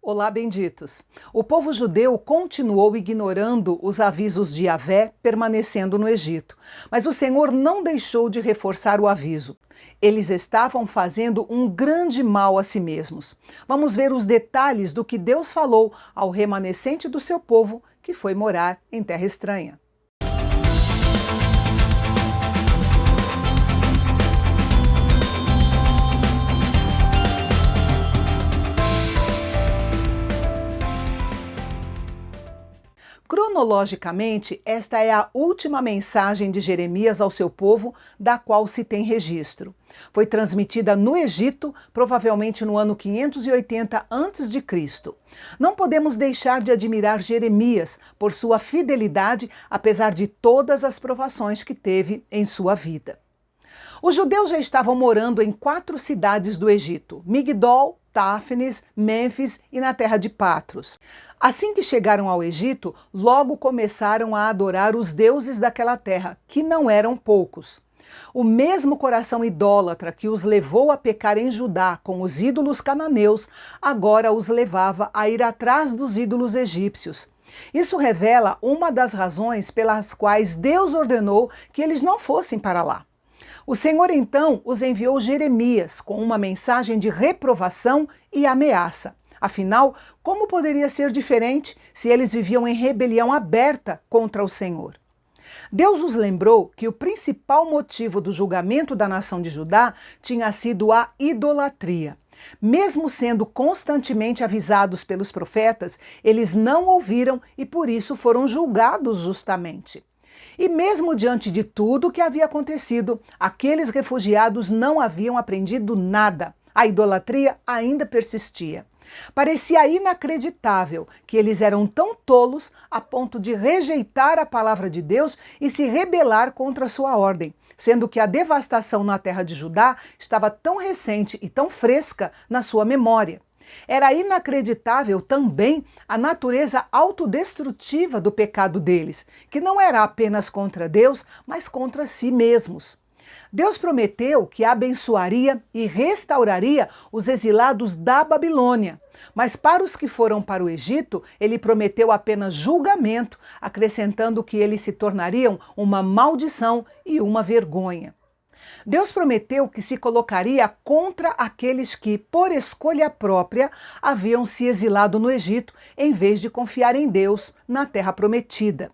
Olá, benditos! O povo judeu continuou ignorando os avisos de Yahvé, permanecendo no Egito. Mas o Senhor não deixou de reforçar o aviso. Eles estavam fazendo um grande mal a si mesmos. Vamos ver os detalhes do que Deus falou ao remanescente do seu povo que foi morar em terra estranha. Cronologicamente, esta é a última mensagem de Jeremias ao seu povo, da qual se tem registro. Foi transmitida no Egito, provavelmente no ano 580 a.C. Não podemos deixar de admirar Jeremias por sua fidelidade, apesar de todas as provações que teve em sua vida. Os judeus já estavam morando em 4 cidades do Egito: Migdol, Táfnis, Mênfis e na terra de Patros. Assim que chegaram ao Egito, logo começaram a adorar os deuses daquela terra, que não eram poucos. O mesmo coração idólatra que os levou a pecar em Judá com os ídolos cananeus, agora os levava a ir atrás dos ídolos egípcios. Isso revela uma das razões pelas quais Deus ordenou que eles não fossem para lá. O Senhor então os enviou Jeremias com uma mensagem de reprovação e ameaça. Afinal, como poderia ser diferente se eles viviam em rebelião aberta contra o Senhor? Deus os lembrou que o principal motivo do julgamento da nação de Judá tinha sido a idolatria. Mesmo sendo constantemente avisados pelos profetas, eles não ouviram e por isso foram julgados justamente. E mesmo diante de tudo o que havia acontecido, aqueles refugiados não haviam aprendido nada. A idolatria ainda persistia. Parecia inacreditável que eles eram tão tolos a ponto de rejeitar a palavra de Deus e se rebelar contra a sua ordem, sendo que a devastação na terra de Judá estava tão recente e tão fresca na sua memória. Era inacreditável também a natureza autodestrutiva do pecado deles, que não era apenas contra Deus, mas contra si mesmos. Deus prometeu que abençoaria e restauraria os exilados da Babilônia, mas para os que foram para o Egito, ele prometeu apenas julgamento, acrescentando que eles se tornariam uma maldição e uma vergonha. Deus prometeu que se colocaria contra aqueles que, por escolha própria, haviam se exilado no Egito, em vez de confiar em Deus na terra prometida.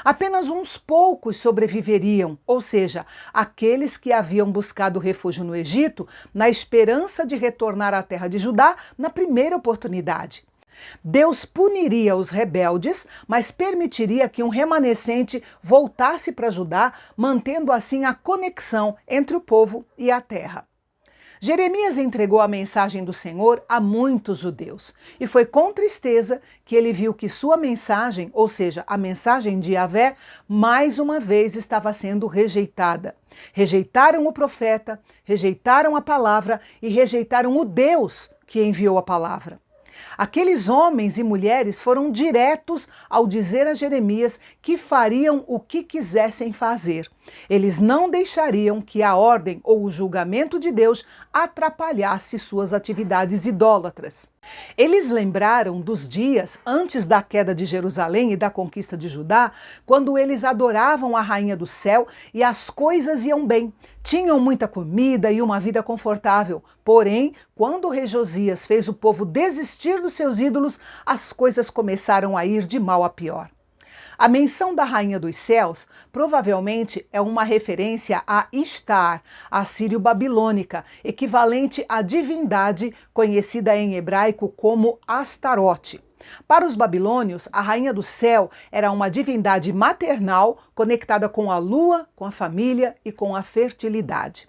Apenas uns poucos sobreviveriam, ou seja, aqueles que haviam buscado refúgio no Egito, na esperança de retornar à terra de Judá na primeira oportunidade. Deus puniria os rebeldes, mas permitiria que um remanescente voltasse para Judá, mantendo assim a conexão entre o povo e a terra. Jeremias entregou a mensagem do Senhor a muitos judeus, e foi com tristeza que ele viu que sua mensagem, ou seja, a mensagem de Yahvé, mais uma vez estava sendo rejeitada. Rejeitaram o profeta, rejeitaram a palavra e rejeitaram o Deus que enviou a palavra. Aqueles homens e mulheres foram diretos ao dizer a Jeremias que fariam o que quisessem fazer. Eles não deixariam que a ordem ou o julgamento de Deus atrapalhasse suas atividades idólatras. Eles lembraram dos dias antes da queda de Jerusalém e da conquista de Judá, quando eles adoravam a Rainha do Céu e as coisas iam bem. Tinham muita comida e uma vida confortável. Porém, quando o rei Josias fez o povo desistir dos seus ídolos, as coisas começaram a ir de mal a pior. A menção da Rainha dos Céus provavelmente é uma referência a Ishtar, a sírio-babilônica, equivalente à divindade conhecida em hebraico como Astarote. Para os babilônios, a Rainha do Céu era uma divindade maternal conectada com a lua, com a família e com a fertilidade.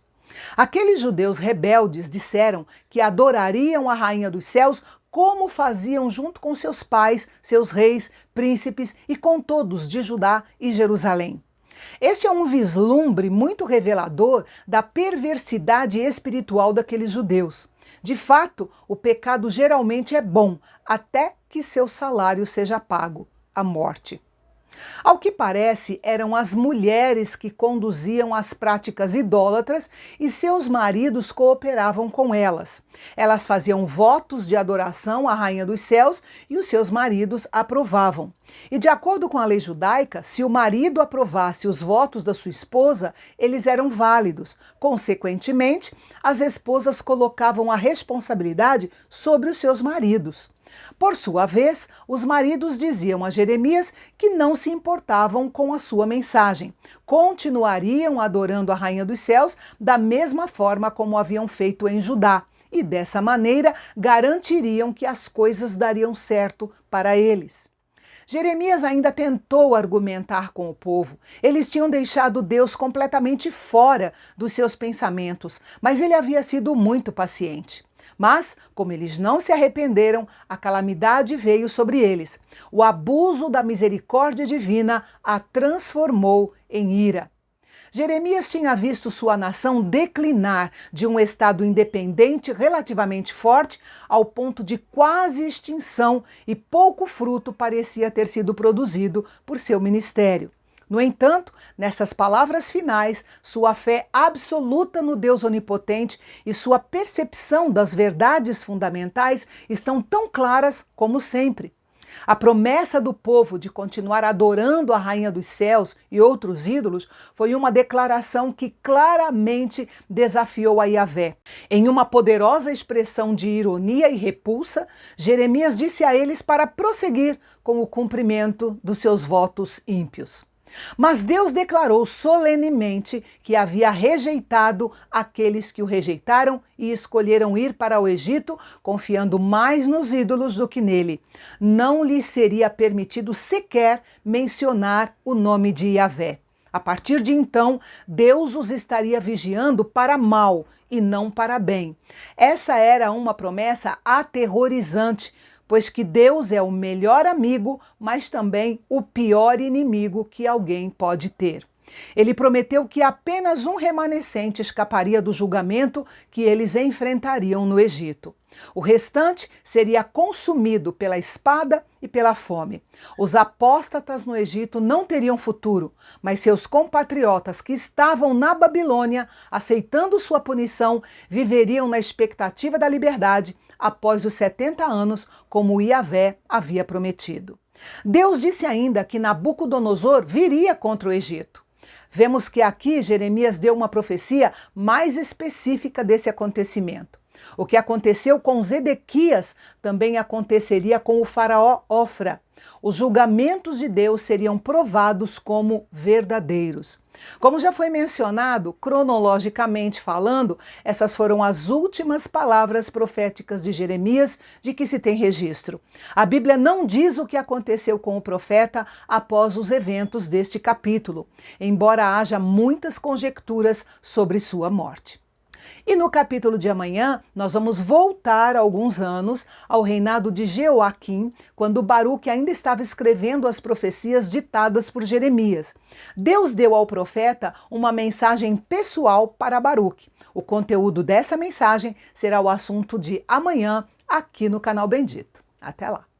Aqueles judeus rebeldes disseram que adorariam a Rainha dos Céus como faziam junto com seus pais, seus reis, príncipes e com todos de Judá e Jerusalém. Este é um vislumbre muito revelador da perversidade espiritual daqueles judeus. De fato, o pecado geralmente é bom, até que seu salário seja pago, a morte. Ao que parece, eram as mulheres que conduziam as práticas idólatras e seus maridos cooperavam com elas. Elas faziam votos de adoração à Rainha dos Céus e os seus maridos aprovavam. E de acordo com a lei judaica, se o marido aprovasse os votos da sua esposa, eles eram válidos. Consequentemente, as esposas colocavam a responsabilidade sobre os seus maridos. Por sua vez, os maridos diziam a Jeremias que não se importavam com a sua mensagem. Continuariam adorando a Rainha dos Céus da mesma forma como haviam feito em Judá. E dessa maneira garantiriam que as coisas dariam certo para eles. Jeremias ainda tentou argumentar com o povo. Eles tinham deixado Deus completamente fora dos seus pensamentos, mas ele havia sido muito paciente. Mas, como eles não se arrependeram, a calamidade veio sobre eles. O abuso da misericórdia divina a transformou em ira. Jeremias tinha visto sua nação declinar de um estado independente relativamente forte ao ponto de quase extinção e pouco fruto parecia ter sido produzido por seu ministério. No entanto, nessas palavras finais, sua fé absoluta no Deus onipotente e sua percepção das verdades fundamentais estão tão claras como sempre. A promessa do povo de continuar adorando a Rainha dos Céus e outros ídolos foi uma declaração que claramente desafiou a Yahvé. Em uma poderosa expressão de ironia e repulsa, Jeremias disse a eles para prosseguir com o cumprimento dos seus votos ímpios. Mas Deus declarou solenemente que havia rejeitado aqueles que o rejeitaram e escolheram ir para o Egito, confiando mais nos ídolos do que nele. Não lhes seria permitido sequer mencionar o nome de Yahvé. A partir de então, Deus os estaria vigiando para mal e não para bem. Essa era uma promessa aterrorizante, pois que Deus é o melhor amigo, mas também o pior inimigo que alguém pode ter. Ele prometeu que apenas um remanescente escaparia do julgamento que eles enfrentariam no Egito. O restante seria consumido pela espada e pela fome. Os apóstatas no Egito não teriam futuro, mas seus compatriotas que estavam na Babilônia, aceitando sua punição, viveriam na expectativa da liberdade após os 70 anos, como Yahvé havia prometido. Deus disse ainda que Nabucodonosor viria contra o Egito. Vemos que aqui Jeremias deu uma profecia mais específica desse acontecimento. O que aconteceu com Zedequias também aconteceria com o faraó Ofra. Os julgamentos de Deus seriam provados como verdadeiros. Como já foi mencionado, cronologicamente falando, essas foram as últimas palavras proféticas de Jeremias de que se tem registro. A Bíblia não diz o que aconteceu com o profeta após os eventos deste capítulo, embora haja muitas conjecturas sobre sua morte. E no capítulo de amanhã, nós vamos voltar alguns anos ao reinado de Jeoaquim, quando Baruque ainda estava escrevendo as profecias ditadas por Jeremias. Deus deu ao profeta uma mensagem pessoal para Baruque. O conteúdo dessa mensagem será o assunto de amanhã aqui no canal Bendito. Até lá!